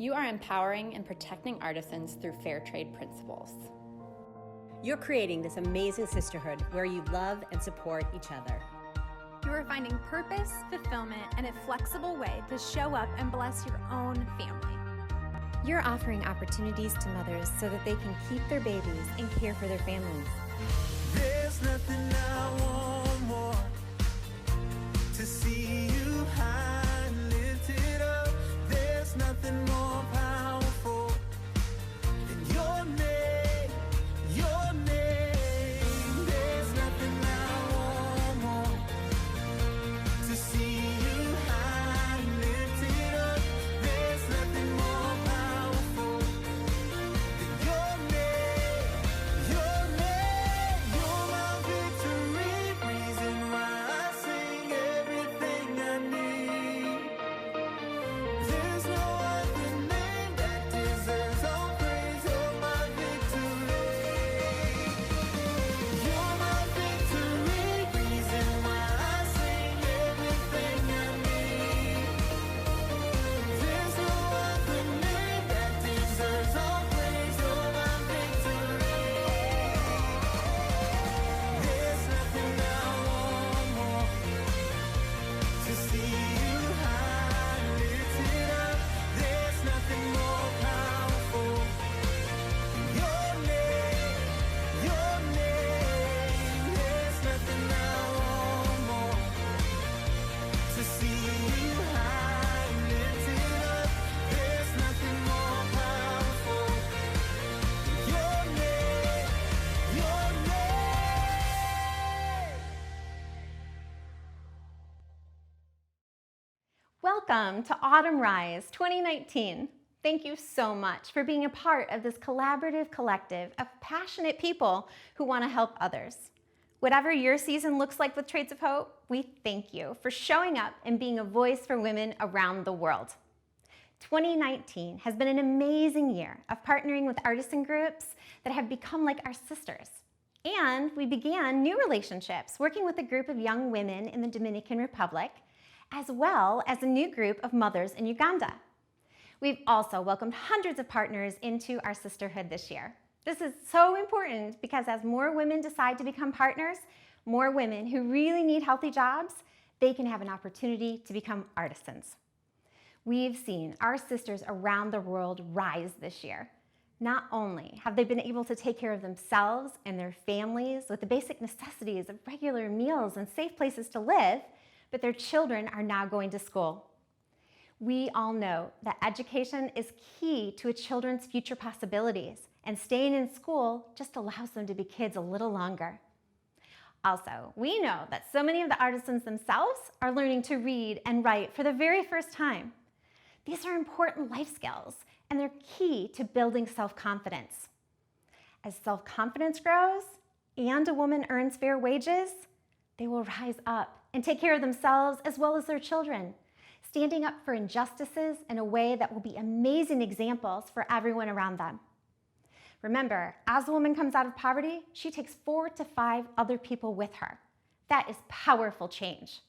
You are empowering and protecting artisans through fair trade principles. You're creating this amazing sisterhood where you love and support each other. You are finding purpose, fulfillment, and a flexible way to show up and bless your own family. You're offering opportunities to mothers so that they can keep their babies and care for their families. There's nothing I want more to see you high and lifted up. There's nothing more powerful than your name, your name. There's nothing I want more to see you high and lifted up. There's nothing more powerful than your name, your name. You're my victory, reason why I sing everything I need. There's no other name that deserves all praise. You're my victory. You're my victory, reason why I sing everything I need. There's no other name that deserves all praise. You're my victory. There's nothing I want more to see you high and lifted up. There's nothing more powerful than your name, your name. There's nothing I want more to see you high and lifted up. There's nothing more powerful than your name, your name. Welcome to Autumn Rise 2019. Thank you so much for being a part of this collaborative collective of passionate people who want to help others. Whatever your season looks like with Trades of Hope, we thank you for showing up and being a voice for women around the world. 2019 has been an amazing year of partnering with artisan groups that have become like our sisters. And we began new relationships working with a group of young women in the Dominican Republic, as well as a new group of mothers in Uganda. We've also welcomed hundreds of partners into our sisterhood this year. This is so important because as more women decide to become partners, more women who really need healthy jobs, they can have an opportunity to become artisans. We've seen our sisters around the world rise this year. Not only have they been able to take care of themselves and their families with the basic necessities of regular meals and safe places to live, but their children are now going to school. We all know that education is key to a children's future possibilities, and staying in school just allows them to be kids a little longer. Also, we know that so many of the artisans themselves are learning to read and write for the very first time. These are important life skills, and they're key to building self-confidence. As self-confidence grows and a woman earns fair wages, they will rise up and take care of themselves as well as their children, standing up for injustices in a way that will be amazing examples for everyone around them. Remember, as a woman comes out of poverty, she takes 4 to 5 other people with her. That is powerful change.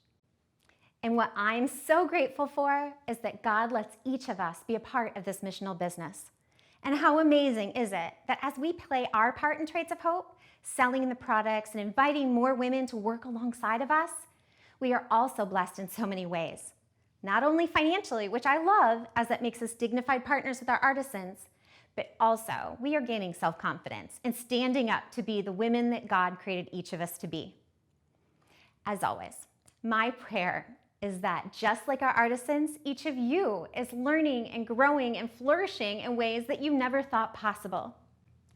And what I'm so grateful for is that God lets each of us be a part of this missional business. And how amazing is it that as we play our part in Trades of Hope, selling the products and inviting more women to work alongside of us, we are also blessed in so many ways. Not only financially, which I love as that makes us dignified partners with our artisans, but also we are gaining self-confidence and standing up to be the women that God created each of us to be. As always, my prayer is that just like our artisans, each of you is learning and growing and flourishing in ways that you never thought possible.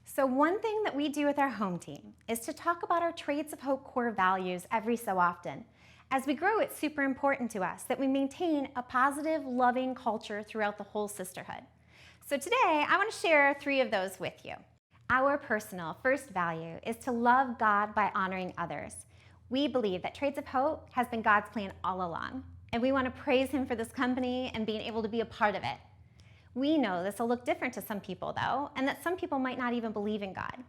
So one thing that we do with our home team is to talk about our Trades of Hope core values every so often. As we grow, it's super important to us that we maintain a positive, loving culture throughout the whole sisterhood. So today, I want to share 3 of those with you. Our personal first value is to love God by honoring others. We believe that Trades of Hope has been God's plan all along, and we want to praise Him for this company and being able to be a part of it. We know this will look different to some people, though, and that some people might not even believe in God.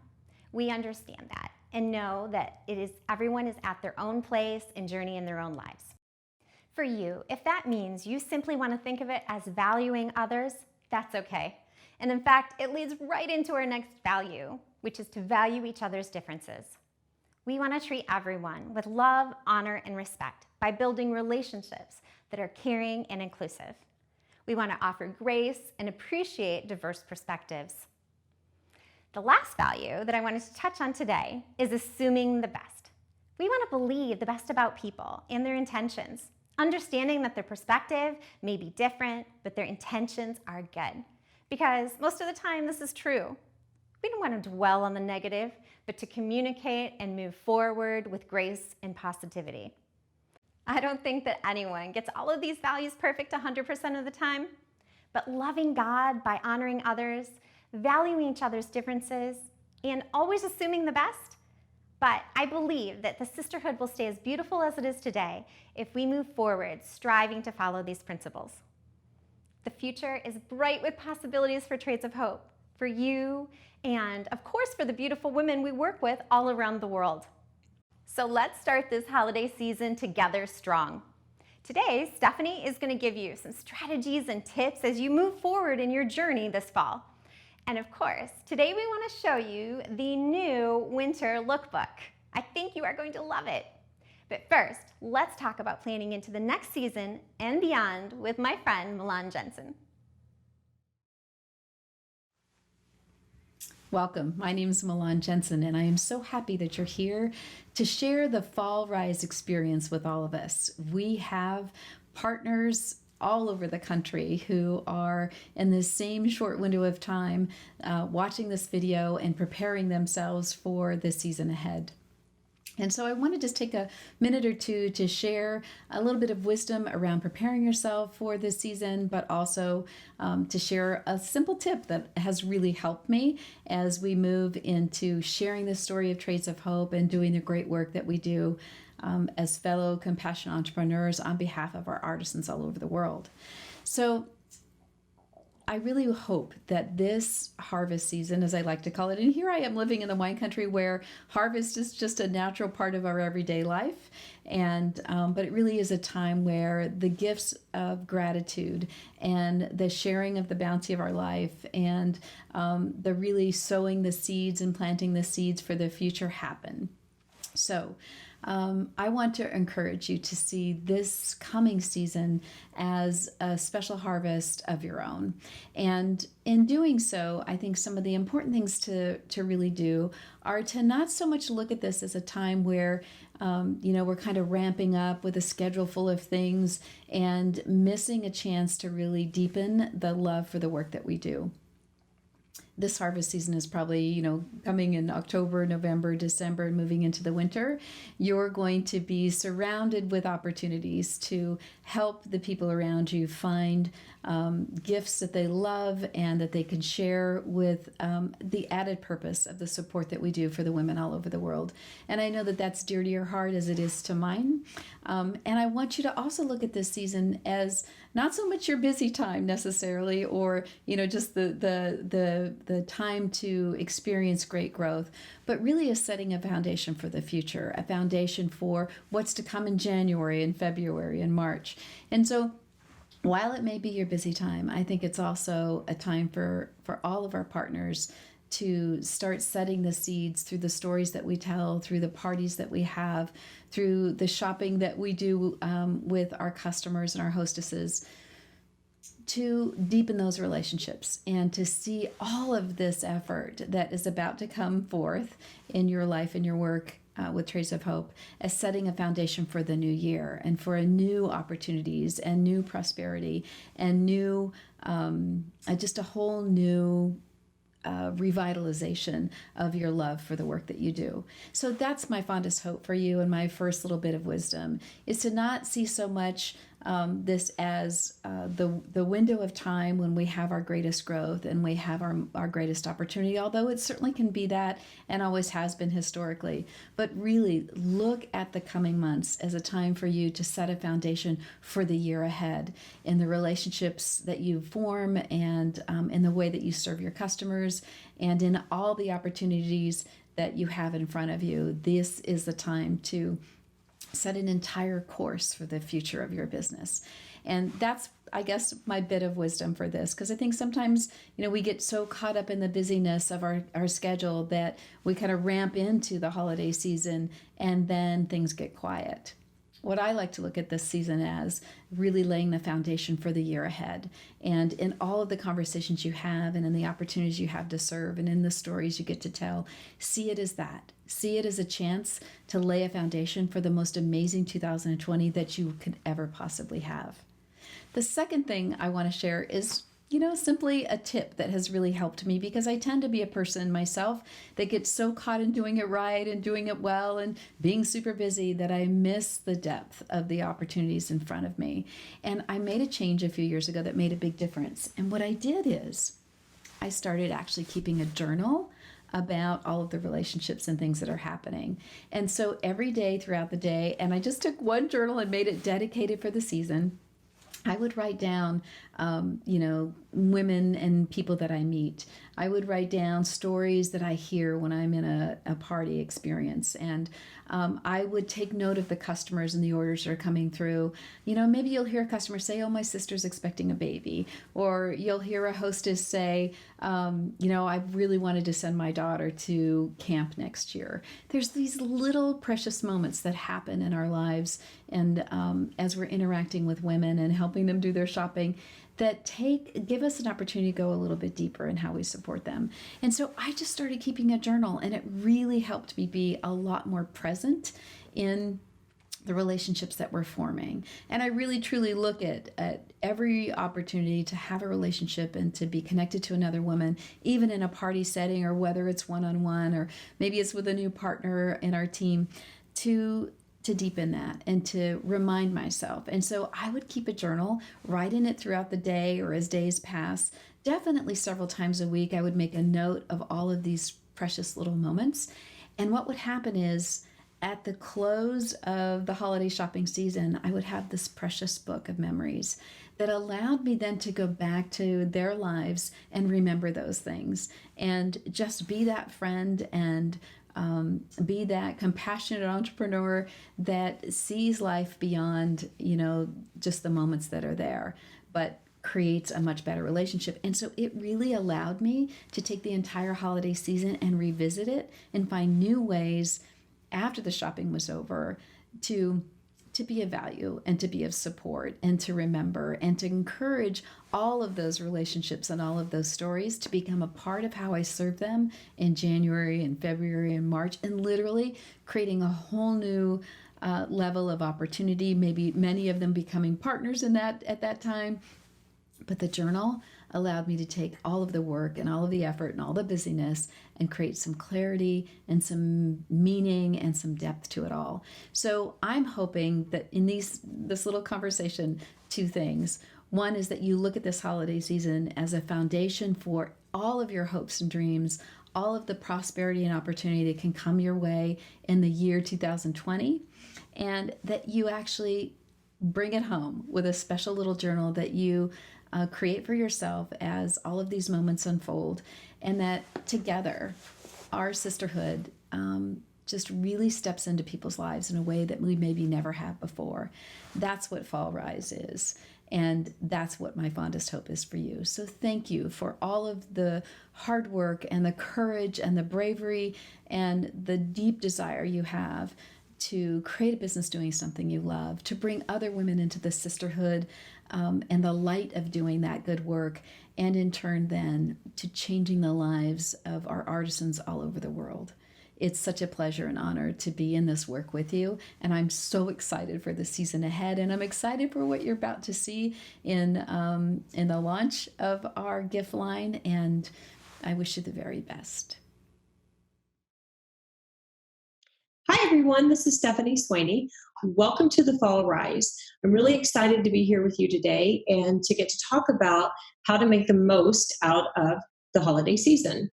We understand that and know that everyone is at their own place and journey in their own lives. For you, if that means you simply want to think of it as valuing others, That's okay. And in fact, it leads right into our next value, which is to value each other's differences. We want to treat everyone with love, honor, and respect by building relationships that are caring and inclusive. We want to offer grace and appreciate diverse perspectives. The last value that I wanted to touch on today is assuming the best. We want to believe the best about people and their intentions, understanding that their perspective may be different, but their intentions are good. Because most of the time, this is true. We don't want to dwell on the negative, but to communicate and move forward with grace and positivity. I don't think that anyone gets all of these values perfect 100% of the time, but loving God by honoring others, valuing each other's differences, and always assuming the best. But I believe that the sisterhood will stay as beautiful as it is today if we move forward striving to follow these principles. The future is bright with possibilities for Trades of Hope, for you, and of course for the beautiful women we work with all around the world. So let's start this holiday season together strong. Today, Stephanie is going to give you some strategies and tips as you move forward in your journey this fall. And of course, today we want to show you the new winter lookbook. I think you are going to love it. But first, let's talk about planning into the next season and beyond with my friend Milan Jensen. Welcome. My name is Milan Jensen, and I am so happy that you're here to share the Fall Rise experience with all of us. We have partners all over the country who are in this same short window of time watching this video and preparing themselves for the season ahead. And so I want to just take a minute or two to share a little bit of wisdom around preparing yourself for this season, but also to share a simple tip that has really helped me as we move into sharing the story of Trades of Hope and doing the great work that we do as fellow compassionate entrepreneurs on behalf of our artisans all over the world. So I really hope that this harvest season, as I like to call it, and here I am living in the wine country where harvest is just a natural part of our everyday life, and but it really is a time where the gifts of gratitude and the sharing of the bounty of our life and the really sowing the seeds and planting the seeds for the future happen. So I want to encourage you to see this coming season as a special harvest of your own. And in doing so, I think some of the important things to really do are to not so much look at this as a time where we're kind of ramping up with a schedule full of things and missing a chance to really deepen the love for the work that we do. This harvest season is probably, coming in October, November, December, and moving into the winter. You're going to be surrounded with opportunities to help the people around you find gifts that they love and that they can share with the added purpose of the support that we do for the women all over the world. And I know that that's dear to your heart as it is to mine. And I want you to also look at this season as not so much your busy time necessarily, or just the time to experience great growth, but really a setting a foundation for the future, a foundation for what's to come in January and February and March. And so while it may be your busy time, I think it's also a time for all of our partners to start setting the seeds through the stories that we tell, through the parties that we have, through the shopping that we do with our customers and our hostesses, to deepen those relationships and to see all of this effort that is about to come forth in your life and your work with Trades of Hope as setting a foundation for the new year and for new opportunities and new prosperity and new, just a whole new revitalization of your love for the work that you do. So that's my fondest hope for you, and my first little bit of wisdom is to not see so much this as the window of time when we have our greatest growth and we have our greatest opportunity, although it certainly can be that and always has been historically. But really look at the coming months as a time for you to set a foundation for the year ahead in the relationships that you form and in the way that you serve your customers and in all the opportunities that you have in front of you. This is the time to set an entire course for the future of your business. And that's, I guess, my bit of wisdom for this, because I think sometimes, we get so caught up in the busyness of our schedule that we kind of ramp into the holiday season and then things get quiet. What I like to look at this season as really laying the foundation for the year ahead. And in all of the conversations you have and in the opportunities you have to serve and in the stories you get to tell, see it as that. See it as a chance to lay a foundation for the most amazing 2020 that you could ever possibly have. The second thing I want to share is, simply a tip that has really helped me, because I tend to be a person myself that gets so caught in doing it right and doing it well and being super busy that I miss the depth of the opportunities in front of me. And I made a change a few years ago that made a big difference. And what I did is I started actually keeping a journal about all of the relationships and things that are happening. And so every day throughout the day, and I just took one journal and made it dedicated for the season, I would write down, women and people that I meet. I would write down stories that I hear when I'm in a party experience. And I would take note of the customers and the orders that are coming through. Maybe you'll hear a customer say, oh, my sister's expecting a baby. Or you'll hear a hostess say, I really wanted to send my daughter to camp next year. There's these little precious moments that happen in our lives. And as we're interacting with women and helping them do their shopping, that give us an opportunity to go a little bit deeper in how we support them. And so I just started keeping a journal, and it really helped me be a lot more present in the relationships that we're forming. And I really truly look at every opportunity to have a relationship and to be connected to another woman, even in a party setting, or whether it's one-on-one, or maybe it's with a new partner in our team, to deepen that and to remind myself. And so I would keep a journal, write in it throughout the day or as days pass. Definitely several times a week, I would make a note of all of these precious little moments. And what would happen is, at the close of the holiday shopping season, I would have this precious book of memories that allowed me then to go back to their lives and remember those things and just be that friend and be that compassionate entrepreneur that sees life beyond, just the moments that are there, but creates a much better relationship. And so it really allowed me to take the entire holiday season and revisit it and find new ways after the shopping was over to be of value and to be of support and to remember and to encourage all of those relationships and all of those stories to become a part of how I serve them in January and February and March, and literally creating a whole new level of opportunity, maybe many of them becoming partners in that at that time. But the journal allowed me to take all of the work and all of the effort and all the busyness and create some clarity and some meaning and some depth to it all. So I'm hoping that in this little conversation, two things. One is that you look at this holiday season as a foundation for all of your hopes and dreams, all of the prosperity and opportunity that can come your way in the year 2020, and that you actually bring it home with a special little journal that you create for yourself as all of these moments unfold, and that together our sisterhood just really steps into people's lives in a way that we maybe never have before. That's what Fall Rise is. And that's what my fondest hope is for you. So thank you for all of the hard work and the courage and the bravery and the deep desire you have to create a business doing something you love, to bring other women into the sisterhood and the light of doing that good work, and in turn then to changing the lives of our artisans all over the world. It's such a pleasure and honor to be in this work with you, and I'm so excited for the season ahead, and I'm excited for what you're about to see in the launch of our gift line, and I wish you the very best. Hi, everyone. This is Stephanie Swaney. Welcome to the Fall Rise. I'm really excited to be here with you today and to get to talk about how to make the most out of the holiday season.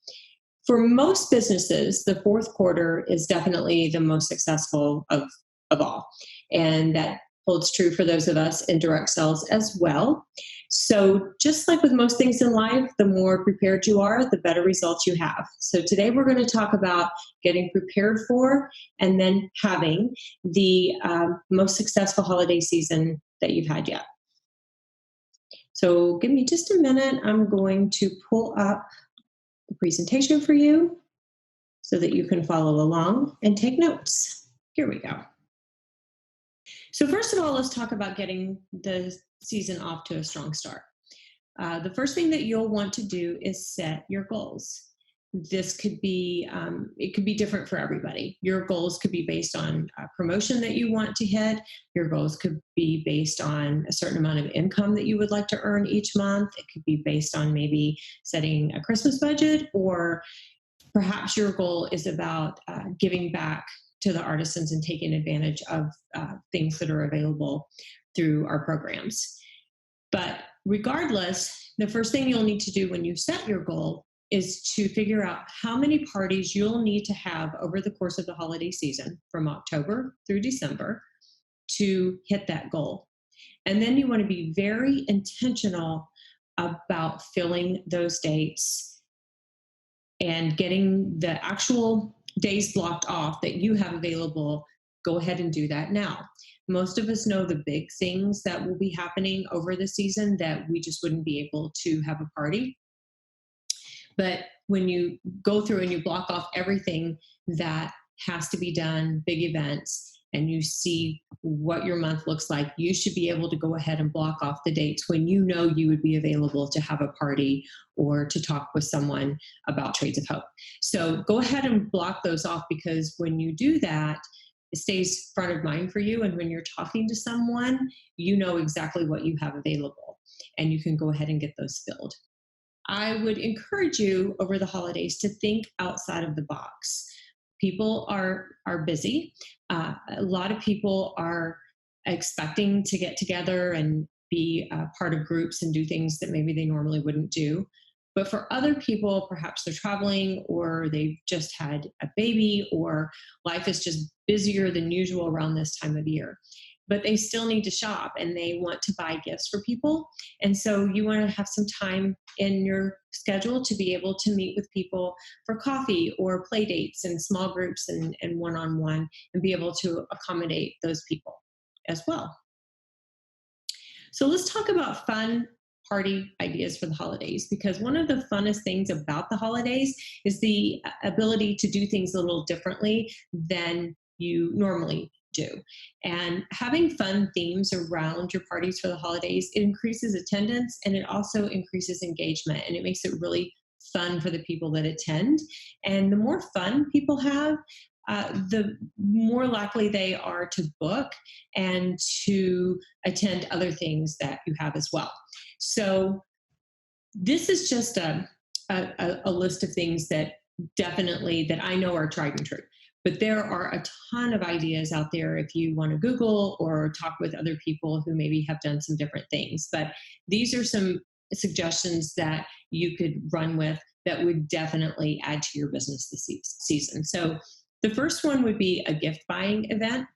For most businesses, the fourth quarter is definitely the most successful of all. And that holds true for those of us in direct sales as well. So just like with most things in life, the more prepared you are, the better results you have. So today we're going to talk about getting prepared for and then having the most successful holiday season that you've had yet. So give me just a minute. I'm going to pull up the presentation for you so that you can follow along and take notes. Here we go. So first of all, let's talk about getting the season off to a strong start. The first thing that you'll want to do is set your goals. This could be, it could be different for everybody. Your goals could be based on a promotion that you want to hit. Your goals could be based on a certain amount of income that you would like to earn each month. It could be based on maybe setting a Christmas budget, or perhaps your goal is about giving back to the artisans and taking advantage of things that are available through our programs. But regardless, the first thing you'll need to do when you set your goal is to figure out how many parties you'll need to have over the course of the holiday season from October through December to hit that goal. And then you want to be very intentional about filling those dates and getting the actual days blocked off that you have available. Go ahead and do that now. Most of us know the big things that will be happening over the season that we just wouldn't be able to have a party. But when you go through and you block off everything that has to be done, big events, and you see what your month looks like, you should be able to go ahead and block off the dates when you know you would be available to have a party or to talk with someone about Trades of Hope. So go ahead and block those off, because when you do that, it stays front of mind for you. And when you're talking to someone, you know exactly what you have available, and you can go ahead and get those filled. I would encourage you over the holidays to think outside of the box. People are busy. A lot of people are expecting to get together and be part of groups and do things that maybe they normally wouldn't do. But for other people, perhaps they're traveling, or they've just had a baby, or life is just busier than usual around this time of year. But they still need to shop and they want to buy gifts for people. And so you want to have some time in your schedule to be able to meet with people for coffee or play dates and small groups and one-on-one, and be able to accommodate those people as well. So let's talk about fun party ideas for the holidays, because one of the funnest things about the holidays is the ability to do things a little differently than you normally do. And having fun themes around your parties for the holidays, it increases attendance and it also increases engagement, and it makes it really fun for the people that attend. And the more fun people have, the more likely they are to book and to attend other things that you have as well. So this is just a list of things that definitely that I know are tried and true. But there are a ton of ideas out there if you want to Google or talk with other people who maybe have done some different things. But these are some suggestions that you could run with that would definitely add to your business this season. So the first one would be a gift buying event.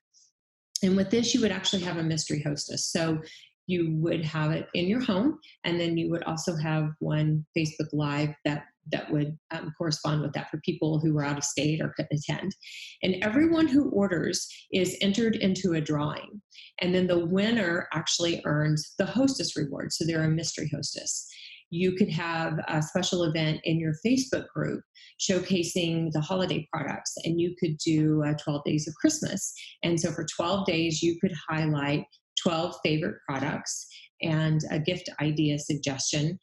And with this, you would actually have a mystery hostess. So you would have it in your home, and then you would also have one Facebook Live that would correspond with that for people who were out of state or couldn't attend. And everyone who orders is entered into a drawing. And then the winner actually earns the hostess reward. So they're a mystery hostess. You could have a special event in your Facebook group showcasing the holiday products, and you could do 12 days of Christmas. And so for 12 days, you could highlight 12 favorite products and a gift idea suggestion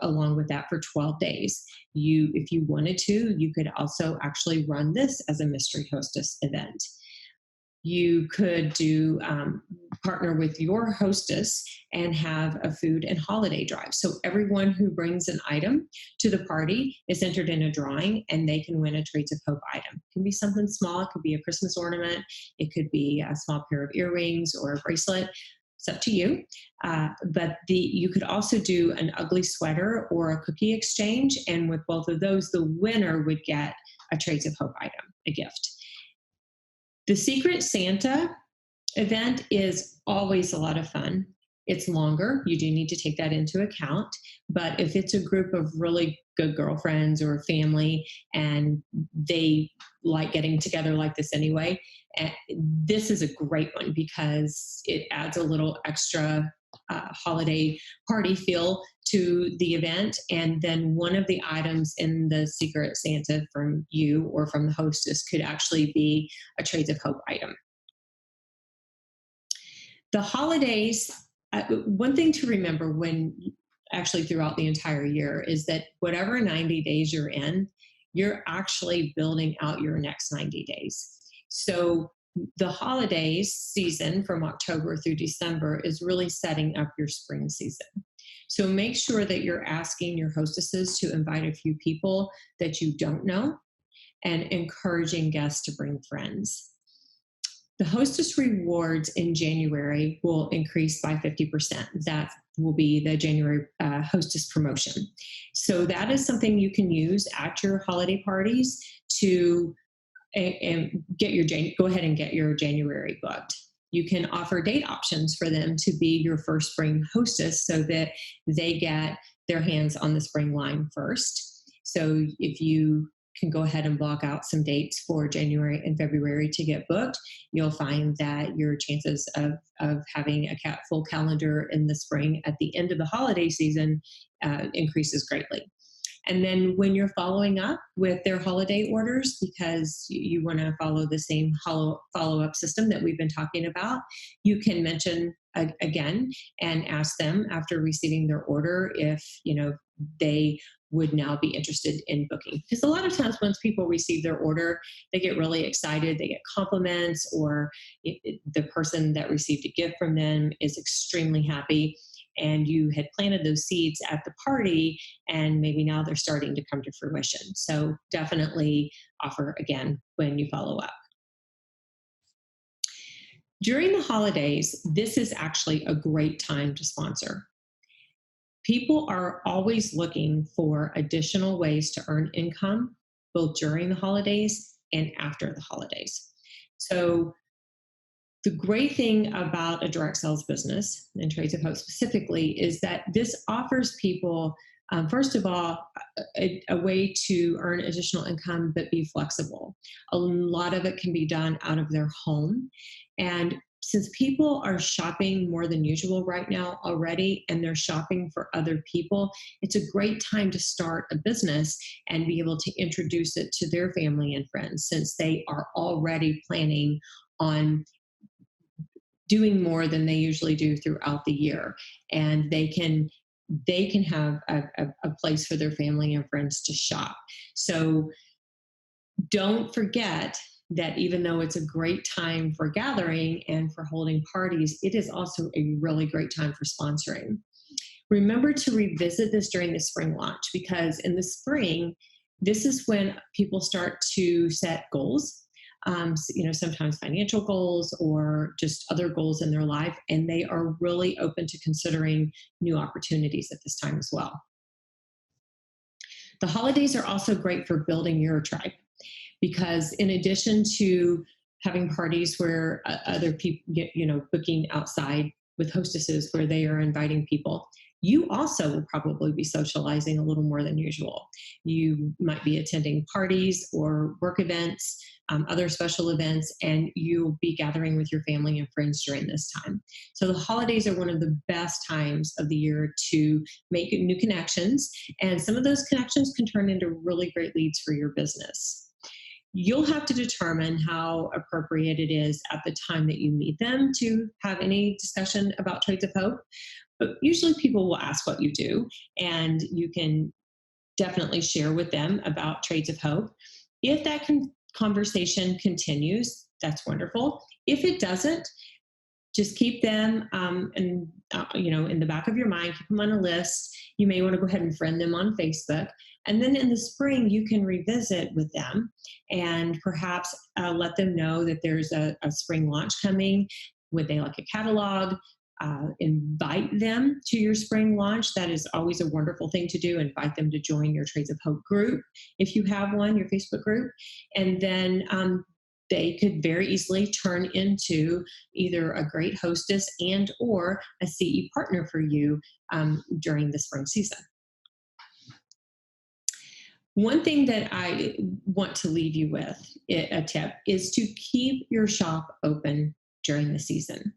along with that for 12 days. If you wanted to, you could also actually run this as a mystery hostess event. You could do partner with your hostess and have a food and holiday drive. So everyone who brings an item to the party is entered in a drawing, and they can win a Trades of Hope item. It can be something small. It could be a Christmas ornament. It could be a small pair of earrings or a bracelet. It's up to you. But you could also do an ugly sweater or a cookie exchange. And with both of those, the winner would get a Trades of Hope item, a gift. The Secret Santa event is always a lot of fun. It's longer. You do need to take that into account. But if it's a group of really good girlfriends or family and they like getting together like this anyway, this is a great one because it adds a little extra holiday party feel to the event. And then one of the items in the Secret Santa from you or from the hostess could actually be a Trades of Hope item. The holidays, one thing to remember when actually throughout the entire year is that whatever 90 days you're in, you're actually building out your next 90 days. So the holidays season from October through December is really setting up your spring season. So make sure that you're asking your hostesses to invite a few people that you don't know and encouraging guests to bring friends. The hostess rewards in January will increase by 50%. That will be the January hostess promotion. So that is something you can use at your holiday parties to get your go ahead and get your January booked. You can offer date options for them to be your first spring hostess so that they get their hands on the spring line first. So if you can go ahead and block out some dates for January and February to get booked, you'll find that your chances of having a full calendar in the spring at the end of the holiday season increases greatly. And then when you're following up with their holiday orders, because you want to follow the same follow-up system that we've been talking about, you can mention again and ask them after receiving their order if they would now be interested in booking. Because a lot of times once people receive their order, they get really excited, they get compliments, or the person that received a gift from them is extremely happy. And you had planted those seeds at the party, and maybe now they're starting to come to fruition. So definitely offer again when you follow up. During the holidays, this is actually a great time to sponsor. People are always looking for additional ways to earn income, both during the holidays and after the holidays. So the great thing about a direct sales business, and Trades of Hope specifically, is that this offers people, first of all, a way to earn additional income, but be flexible. A lot of it can be done out of their home. And since people are shopping more than usual right now already, and they're shopping for other people, it's a great time to start a business and be able to introduce it to their family and friends, since they are already planning on doing more than they usually do throughout the year. And they can have a place for their family and friends to shop. So don't forget that even though it's a great time for gathering and for holding parties, it is also a really great time for sponsoring. Remember to revisit this during the spring launch, because in the spring, this is when people start to set goals. Sometimes financial goals or just other goals in their life, and they are really open to considering new opportunities at this time as well. The holidays are also great for building your tribe, because in addition to having parties where other people get, booking outside with hostesses where they are inviting people, you also will probably be socializing a little more than usual. You might be attending parties or work events, other special events, and you'll be gathering with your family and friends during this time. So the holidays are one of the best times of the year to make new connections, and some of those connections can turn into really great leads for your business. You'll have to determine how appropriate it is at the time that you meet them to have any discussion about Trades of Hope. But usually people will ask what you do, and you can definitely share with them about Trades of Hope. If that conversation continues, that's wonderful. If it doesn't, just keep them in the back of your mind, keep them on a list. You may want to go ahead and friend them on Facebook. And then in the spring, you can revisit with them and perhaps let them know that there's a spring launch coming. Would they like a catalog? Invite them to your spring launch. That is always a wonderful thing to do. Invite them to join your Trades of Hope group if you have one, your Facebook group. And then they could very easily turn into either a great hostess and or a CE partner for you during the spring season. One thing that I want to leave you with, a tip, is to keep your shop open during the season.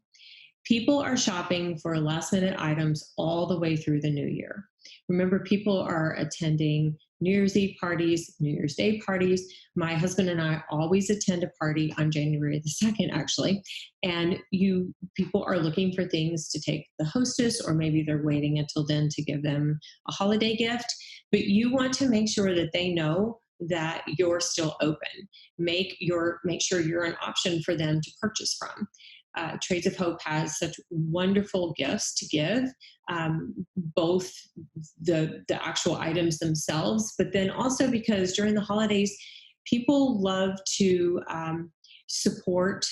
People are shopping for last minute items all the way through the new year. Remember, people are attending New Year's Eve parties, New Year's Day parties. My husband and I always attend a party on January the 2nd, actually. And people are looking for things to take the hostess, or maybe they're waiting until then to give them a holiday gift. But you want to make sure that they know that you're still open. Make sure you're an option for them to purchase from. Trades of Hope has such wonderful gifts to give, both the actual items themselves, but then also because during the holidays, people love to support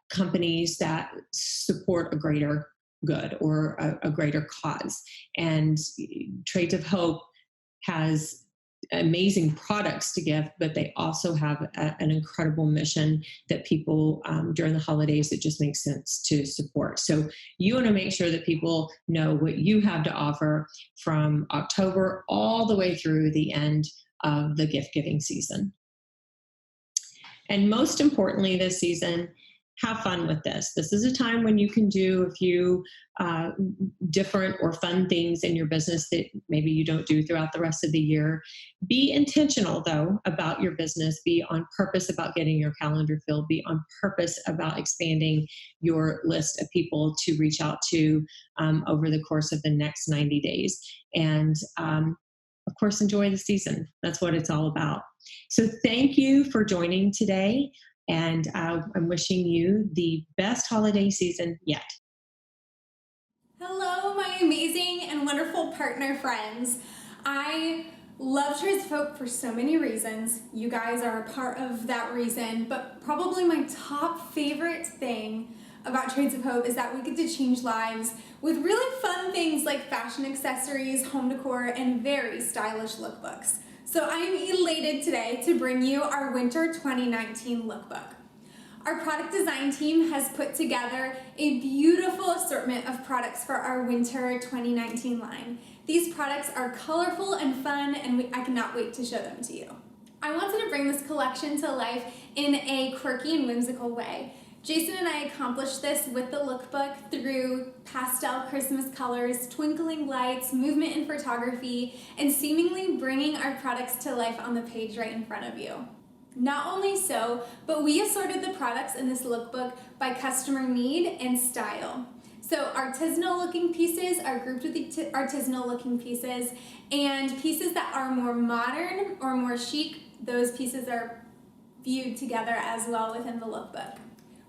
companies that support a greater good or a greater cause. And Trades of Hope has amazing products to give, but they also have an incredible mission that people during the holidays, it just makes sense to support. So you want to make sure that people know what you have to offer from October all the way through the end of the gift giving season. And most importantly this season, have fun with this. This is a time when you can do a few different or fun things in your business that maybe you don't do throughout the rest of the year. Be intentional, though, about your business. Be on purpose about getting your calendar filled. Be on purpose about expanding your list of people to reach out to over the course of the next 90 days. And of course, enjoy the season. That's what it's all about. So thank you for joining today. And I'm wishing you the best holiday season yet. Hello, my amazing and wonderful partner friends. I love Trades of Hope for so many reasons. You guys are a part of that reason, but probably my top favorite thing about Trades of Hope is that we get to change lives with really fun things like fashion accessories, home decor, and very stylish lookbooks. So I'm elated today to bring you our Winter 2019 lookbook. Our product design team has put together a beautiful assortment of products for our Winter 2019 line. These products are colorful and fun, and I cannot wait to show them to you. I wanted to bring this collection to life in a quirky and whimsical way. Jason and I accomplished this with the lookbook through pastel Christmas colors, twinkling lights, movement in photography, and seemingly bringing our products to life on the page right in front of you. Not only so, but we assorted the products in this lookbook by customer need and style. So artisanal looking pieces are grouped with the artisanal looking pieces, and pieces that are more modern or more chic, those pieces are viewed together as well within the lookbook.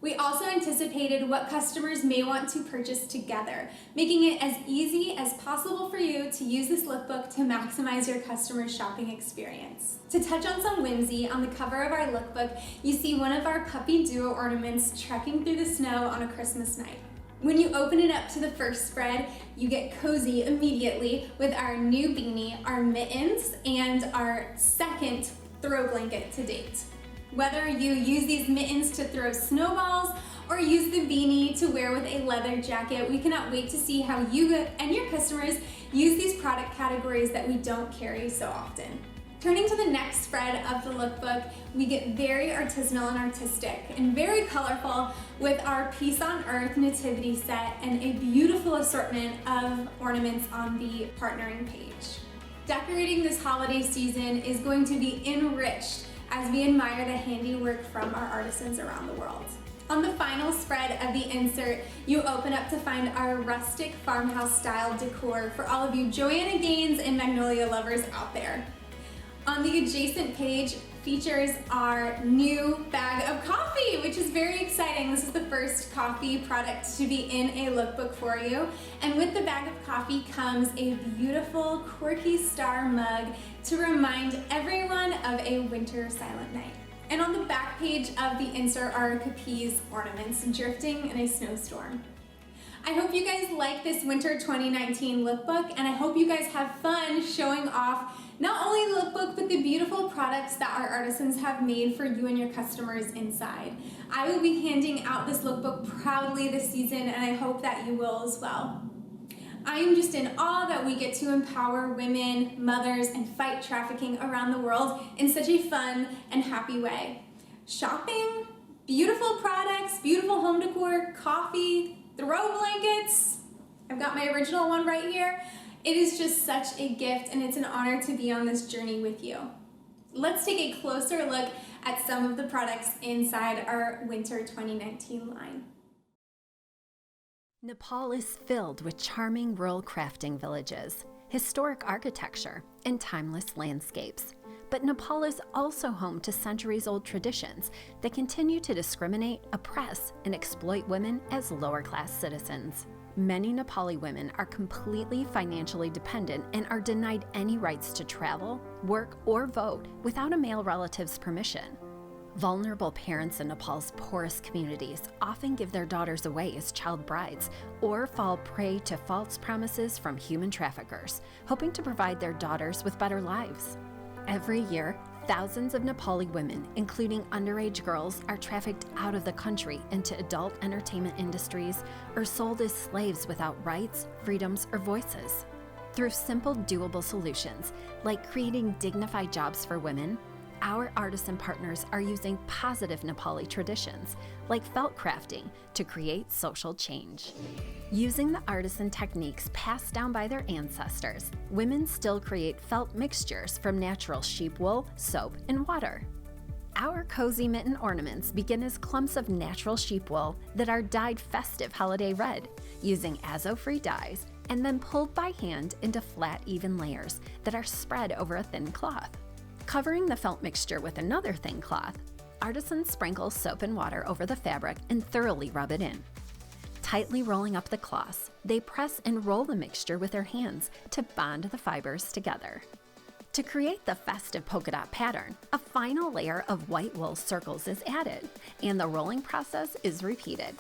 We also anticipated what customers may want to purchase together, making it as easy as possible for you to use this lookbook to maximize your customer's shopping experience. To touch on some whimsy, on the cover of our lookbook, you see one of our puppy duo ornaments trekking through the snow on a Christmas night. When you open it up to the first spread, you get cozy immediately with our new beanie, our mittens, and our second throw blanket to date. Whether you use these mittens to throw snowballs or use the beanie to wear with a leather jacket, we cannot wait to see how you and your customers use these product categories that we don't carry so often. Turning to the next spread of the lookbook, we get very artisanal and artistic and very colorful with our Peace on Earth nativity set and a beautiful assortment of ornaments on the partnering page. Decorating this holiday season is going to be enriched as we admire the handiwork from our artisans around the world. On the final spread of the insert, you open up to find our rustic farmhouse style decor for all of you Joanna Gaines and Magnolia lovers out there. On the adjacent page features our new bag of coffee, which is very exciting. This is the first coffee product to be in a lookbook for you. And with the bag of coffee comes a beautiful quirky star mug to remind everyone of a winter silent night. And on the back page of the insert are Capiz ornaments drifting in a snowstorm. I hope you guys like this Winter 2019 lookbook, and I hope you guys have fun showing off Not only the lookbook, but the beautiful products that our artisans have made for you and your customers inside. I will be handing out this lookbook proudly this season, and I hope that you will as well. I am just in awe that we get to empower women, mothers, and fight trafficking around the world in such a fun and happy way. Shopping, beautiful products, beautiful home decor, coffee, throw blankets. I've got my original one right here. It is just such a gift, and it's an honor to be on this journey with you. Let's take a closer look at some of the products inside our Winter 2019 line. Nepal is filled with charming rural crafting villages, historic architecture, and timeless landscapes. But Nepal is also home to centuries-old traditions that continue to discriminate, oppress, and exploit women as lower-class citizens. Many Nepali women are completely financially dependent and are denied any rights to travel, work, or vote without a male relative's permission. Vulnerable parents in Nepal's poorest communities often give their daughters away as child brides or fall prey to false promises from human traffickers, hoping to provide their daughters with better lives. Every year, thousands of Nepali women, including underage girls, are trafficked out of the country into adult entertainment industries or sold as slaves without rights, freedoms, or voices. Through simple, doable solutions, like creating dignified jobs for women, our artisan partners are using positive Nepali traditions, like felt crafting, to create social change. Using the artisan techniques passed down by their ancestors, women still create felt mixtures from natural sheep wool, soap, and water. Our cozy mitten ornaments begin as clumps of natural sheep wool that are dyed festive holiday red, using azo-free dyes, and then pulled by hand into flat, even layers that are spread over a thin cloth. Covering the felt mixture with another thin cloth, artisans sprinkle soap and water over the fabric and thoroughly rub it in. Tightly rolling up the cloths, they press and roll the mixture with their hands to bond the fibers together. To create the festive polka dot pattern, a final layer of white wool circles is added, and the rolling process is repeated.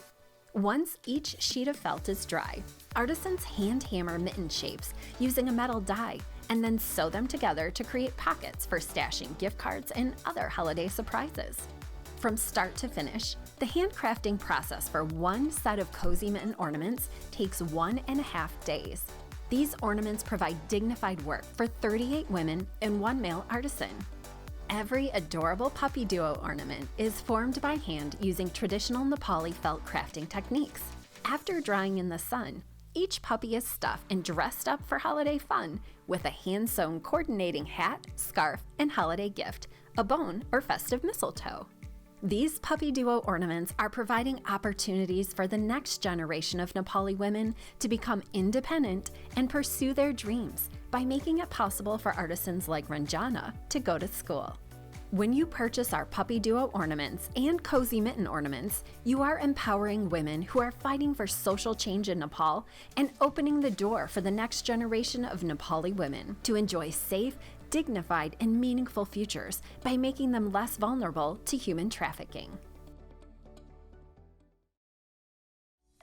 Once each sheet of felt is dry, artisans hand hammer mitten shapes using a metal die and then sew them together to create pockets for stashing gift cards and other holiday surprises. From start to finish, the handcrafting process for one set of cozy mitten ornaments takes 1.5 days. These ornaments provide dignified work for 38 women and 1 male artisan. Every adorable puppy duo ornament is formed by hand using traditional Nepali felt crafting techniques. After drying in the sun, each puppy is stuffed and dressed up for holiday fun with a hand-sewn coordinating hat, scarf, and holiday gift, a bone or festive mistletoe. These puppy duo ornaments are providing opportunities for the next generation of Nepali women to become independent and pursue their dreams by making it possible for artisans like Ranjana to go to school. When you purchase our puppy duo ornaments and cozy mitten ornaments, you are empowering women who are fighting for social change in Nepal and opening the door for the next generation of Nepali women to enjoy safe, dignified, and meaningful futures by making them less vulnerable to human trafficking.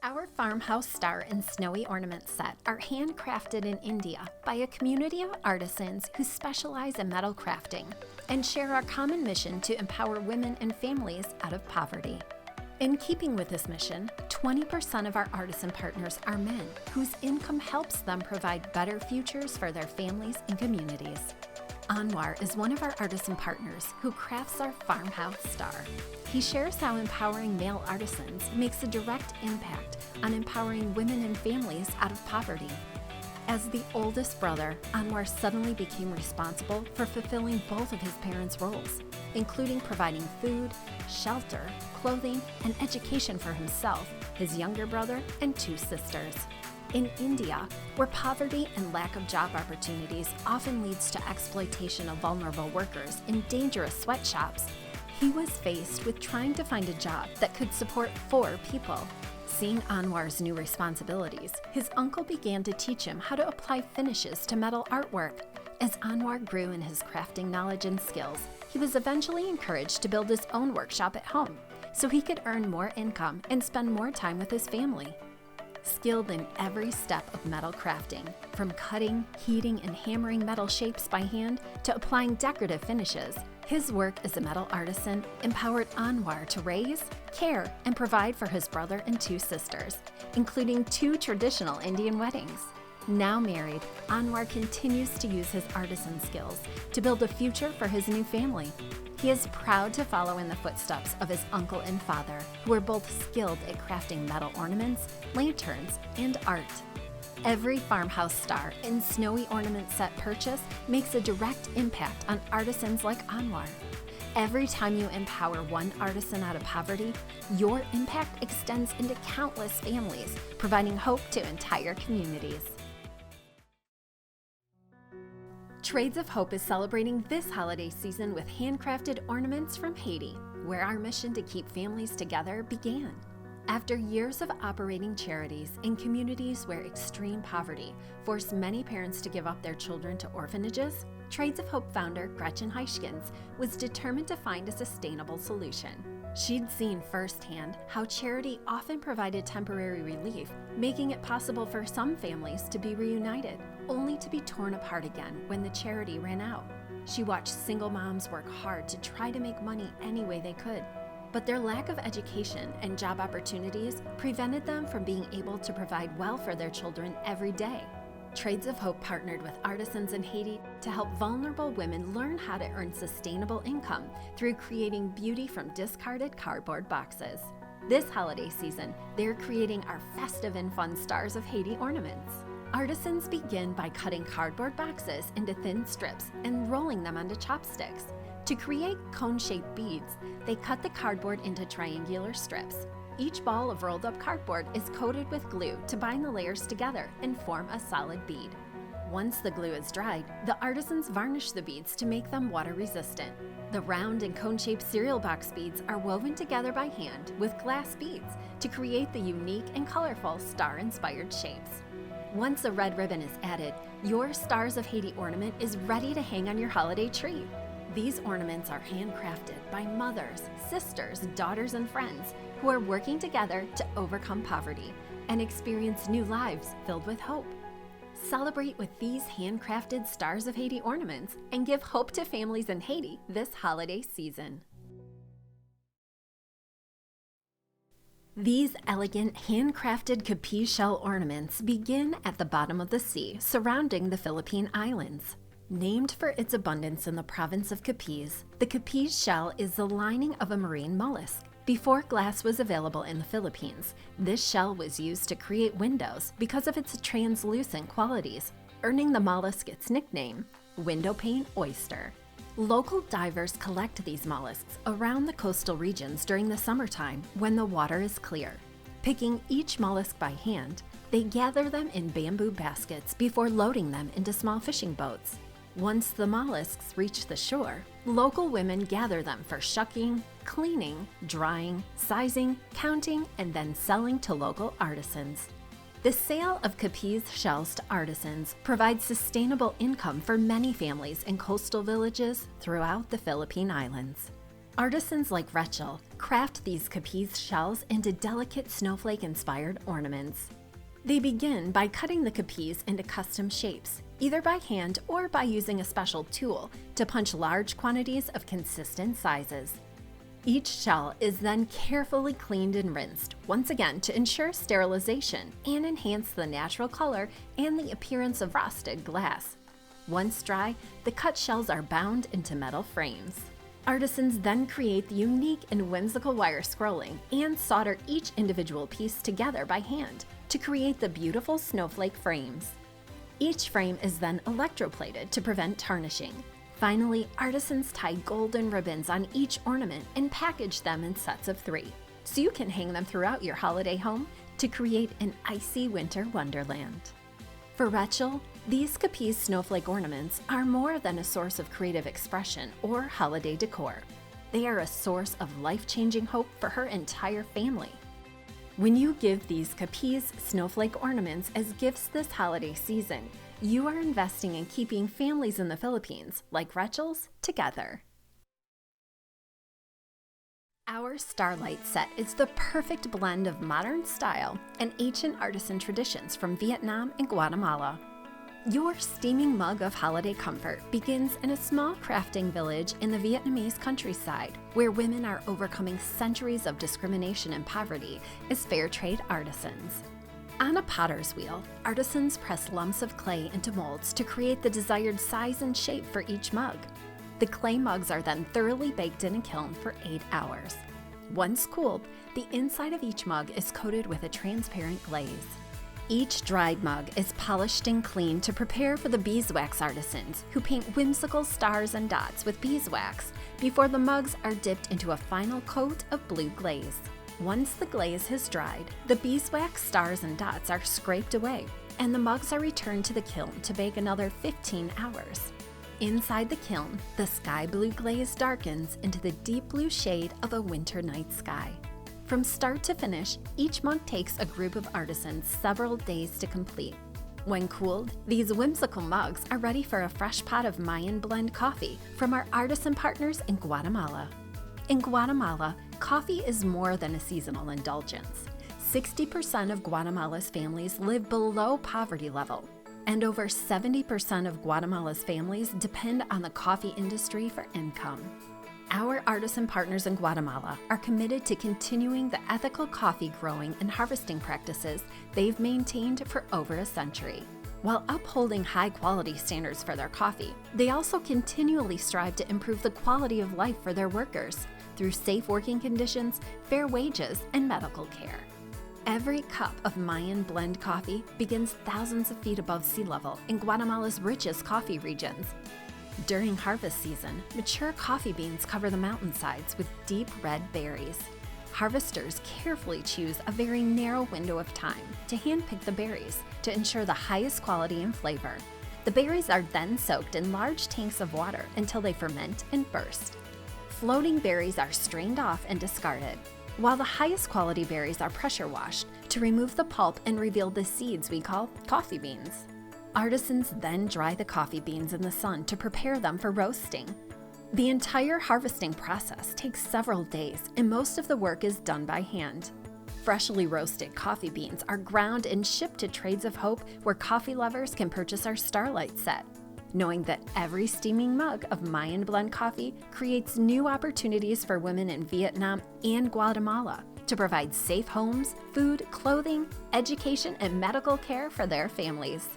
Our farmhouse star and snowy ornament set are handcrafted in India by a community of artisans who specialize in metal crafting and share our common mission to empower women and families out of poverty. In keeping with this mission, 20% of our artisan partners are men whose income helps them provide better futures for their families and communities. Anwar is one of our artisan partners who crafts our farmhouse star. He shares how empowering male artisans makes a direct impact on empowering women and families out of poverty. As the oldest brother, Anwar suddenly became responsible for fulfilling both of his parents' roles, including providing food, shelter, clothing, and education for himself, his younger brother, and 2 sisters. In India, where poverty and lack of job opportunities often leads to exploitation of vulnerable workers in dangerous sweatshops, he was faced with trying to find a job that could support 4 people. Seeing Anwar's new responsibilities, his uncle began to teach him how to apply finishes to metal artwork. As Anwar grew in his crafting knowledge and skills, he was eventually encouraged to build his own workshop at home so he could earn more income and spend more time with his family. skilled in every step of metal crafting, from cutting, heating, and hammering metal shapes by hand to applying decorative finishes. His work as a metal artisan empowered Anwar to raise, care, and provide for his brother and 2 sisters, including 2 traditional Indian weddings. Now married, Anwar continues to use his artisan skills to build a future for his new family. He is proud to follow in the footsteps of his uncle and father, who are both skilled at crafting metal ornaments, lanterns, and art. Every farmhouse star and snowy ornament set purchase makes a direct impact on artisans like Anwar. Every time you empower one artisan out of poverty, your impact extends into countless families, providing hope to entire communities. Trades of Hope is celebrating this holiday season with handcrafted ornaments from Haiti, where our mission to keep families together began. After years of operating charities in communities where extreme poverty forced many parents to give up their children to orphanages, Trades of Hope founder Gretchen Heischkens was determined to find a sustainable solution. She'd seen firsthand how charity often provided temporary relief, making it possible for some families to be reunited, only to be torn apart again when the charity ran out. She watched single moms work hard to try to make money any way they could, but their lack of education and job opportunities prevented them from being able to provide well for their children every day. Trades of Hope partnered with Artisans in Haiti to help vulnerable women learn how to earn sustainable income through creating beauty from discarded cardboard boxes. This holiday season, they're creating our festive and fun Stars of Haiti ornaments. Artisans begin by cutting cardboard boxes into thin strips and rolling them onto chopsticks. To create cone-shaped beads, they cut the cardboard into triangular strips. Each ball of rolled up cardboard is coated with glue to bind the layers together and form a solid bead. Once the glue is dried, the artisans varnish the beads to make them water resistant. The round and cone-shaped cereal box beads are woven together by hand with glass beads to create the unique and colorful star-inspired shapes. Once a red ribbon is added, your Stars of Haiti ornament is ready to hang on your holiday tree. These ornaments are handcrafted by mothers, sisters, daughters, and friends who are working together to overcome poverty and experience new lives filled with hope. Celebrate with these handcrafted Stars of Haiti ornaments and give hope to families in Haiti this holiday season. These elegant handcrafted capiz shell ornaments begin at the bottom of the sea surrounding the Philippine Islands. Named for its abundance in the province of Capiz, the capiz shell is the lining of a marine mollusk. Before glass was available in the Philippines, this shell was used to create windows because of its translucent qualities, earning the mollusk its nickname, window pane oyster. Local divers collect these mollusks around the coastal regions during the summertime when the water is clear. Picking each mollusk by hand, they gather them in bamboo baskets before loading them into small fishing boats. Once the mollusks reach the shore, local women gather them for shucking, cleaning, drying, sizing, counting, and then selling to local artisans. The sale of capiz shells to artisans provides sustainable income for many families in coastal villages throughout the Philippine Islands. Artisans like Rachel craft these capiz shells into delicate snowflake-inspired ornaments. They begin by cutting the capiz into custom shapes, either by hand or by using a special tool to punch large quantities of consistent sizes. Each shell is then carefully cleaned and rinsed, once again to ensure sterilization and enhance the natural color and the appearance of frosted glass. Once dry, the cut shells are bound into metal frames. Artisans then create the unique and whimsical wire scrolling and solder each individual piece together by hand to create the beautiful snowflake frames. Each frame is then electroplated to prevent tarnishing. Finally, artisans tie golden ribbons on each ornament and package them in sets of 3, so you can hang them throughout your holiday home to create an icy winter wonderland. For Rachel, these capiz snowflake ornaments are more than a source of creative expression or holiday decor. They are a source of life-changing hope for her entire family. When you give these capiz snowflake ornaments as gifts this holiday season, you are investing in keeping families in the Philippines, like Rachel's, together. Our Starlight set is the perfect blend of modern style and ancient artisan traditions from Vietnam and Guatemala. Your steaming mug of holiday comfort begins in a small crafting village in the Vietnamese countryside, where women are overcoming centuries of discrimination and poverty as fair trade artisans. On a potter's wheel, artisans press lumps of clay into molds to create the desired size and shape for each mug. The clay mugs are then thoroughly baked in a kiln for 8 hours. Once cooled, the inside of each mug is coated with a transparent glaze. Each dried mug is polished and cleaned to prepare for the beeswax artisans, who paint whimsical stars and dots with beeswax before the mugs are dipped into a final coat of blue glaze. Once the glaze has dried, the beeswax stars and dots are scraped away, and the mugs are returned to the kiln to bake another 15 hours. Inside the kiln, the sky blue glaze darkens into the deep blue shade of a winter night sky. From start to finish, each mug takes a group of artisans several days to complete. When cooled, these whimsical mugs are ready for a fresh pot of Mayan blend coffee from our artisan partners in Guatemala. In Guatemala, coffee is more than a seasonal indulgence. 60% of Guatemala's families live below poverty level, and over 70% of Guatemala's families depend on the coffee industry for income. Our artisan partners in Guatemala are committed to continuing the ethical coffee growing and harvesting practices they've maintained for over a century. While upholding high quality standards for their coffee, they also continually strive to improve the quality of life for their workers through safe working conditions, fair wages, and medical care. Every cup of Mayan blend coffee begins thousands of feet above sea level in Guatemala's richest coffee regions. During harvest season, mature coffee beans cover the mountainsides with deep red berries. Harvesters carefully choose a very narrow window of time to handpick the berries to ensure the highest quality and flavor. The berries are then soaked in large tanks of water until they ferment and burst. Floating berries are strained off and discarded, while the highest quality berries are pressure washed to remove the pulp and reveal the seeds we call coffee beans. Artisans then dry the coffee beans in the sun to prepare them for roasting. The entire harvesting process takes several days, and most of the work is done by hand. Freshly roasted coffee beans are ground and shipped to Trades of Hope, where coffee lovers can purchase our Starlight set, knowing that every steaming mug of Mayan blend coffee creates new opportunities for women in Vietnam and Guatemala to provide safe homes, food, clothing, education, and medical care for their families.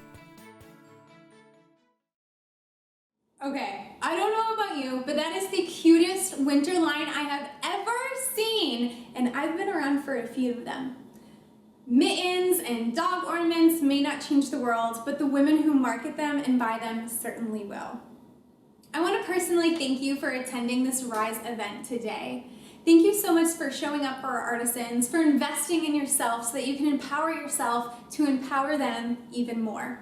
Okay, I don't know about you, but that is the cutest winter line I have ever seen, and I've been around for a few of them. Mittens and dog ornaments may not change the world, but the women who market them and buy them certainly will. I want to personally thank you for attending this Rise event today. Thank you so much for showing up for our artisans, for investing in yourself so that you can empower yourself to empower them even more.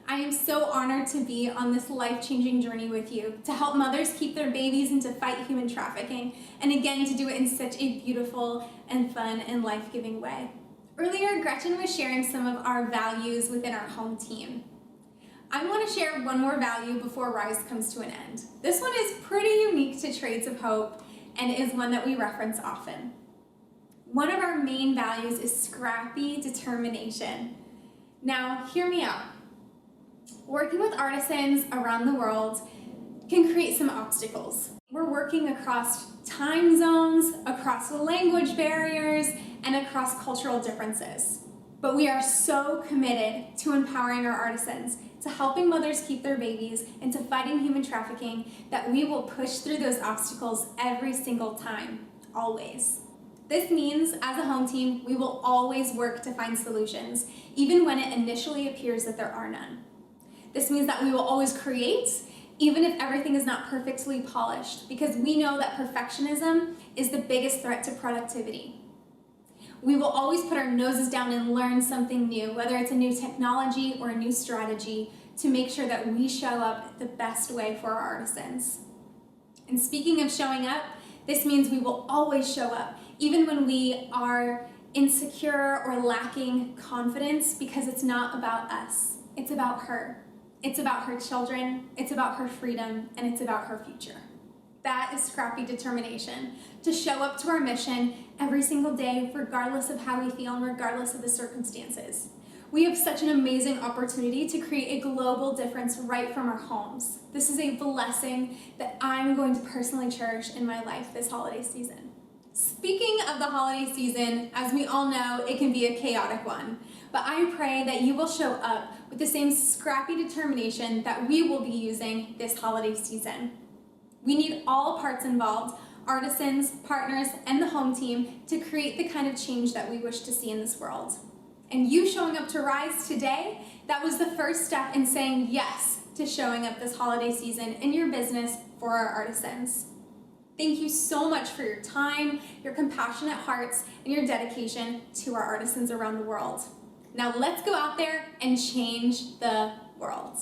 I am so honored to be on this life-changing journey with you, to help mothers keep their babies and to fight human trafficking, and again, to do it in such a beautiful and fun and life-giving way. Earlier, Gretchen was sharing some of our values within our home team. I want to share one more value before Rise comes to an end. This one is pretty unique to Trades of Hope and is one that we reference often. One of our main values is scrappy determination. Now, hear me out. Working with artisans around the world can create some obstacles. We're working across time zones, across language barriers, and across cultural differences. But we are so committed to empowering our artisans, to helping mothers keep their babies, and to fighting human trafficking that we will push through those obstacles every single time, always. This means, as a home team, we will always work to find solutions, even when it initially appears that there are none. This means that we will always create, even if everything is not perfectly polished, because we know that perfectionism is the biggest threat to productivity. We will always put our noses down and learn something new, whether it's a new technology or a new strategy, to make sure that we show up the best way for our artisans. And speaking of showing up, this means we will always show up, even when we are insecure or lacking confidence, because it's not about us, it's about her. It's about her children, it's about her freedom, and it's about her future. That is scrappy determination, to show up to our mission every single day, regardless of how we feel and regardless of the circumstances. We have such an amazing opportunity to create a global difference right from our homes. This is a blessing that I'm going to personally cherish in my life this holiday season. Speaking of the holiday season, as we all know, it can be a chaotic one. But I pray that you will show up with the same scrappy determination that we will be using this holiday season. We need all parts involved, artisans, partners, and the home team, to create the kind of change that we wish to see in this world. And you showing up to Rise today, that was the first step in saying yes to showing up this holiday season in your business for our artisans. Thank you so much for your time, your compassionate hearts, and your dedication to our artisans around the world. Now let's go out there and change the world.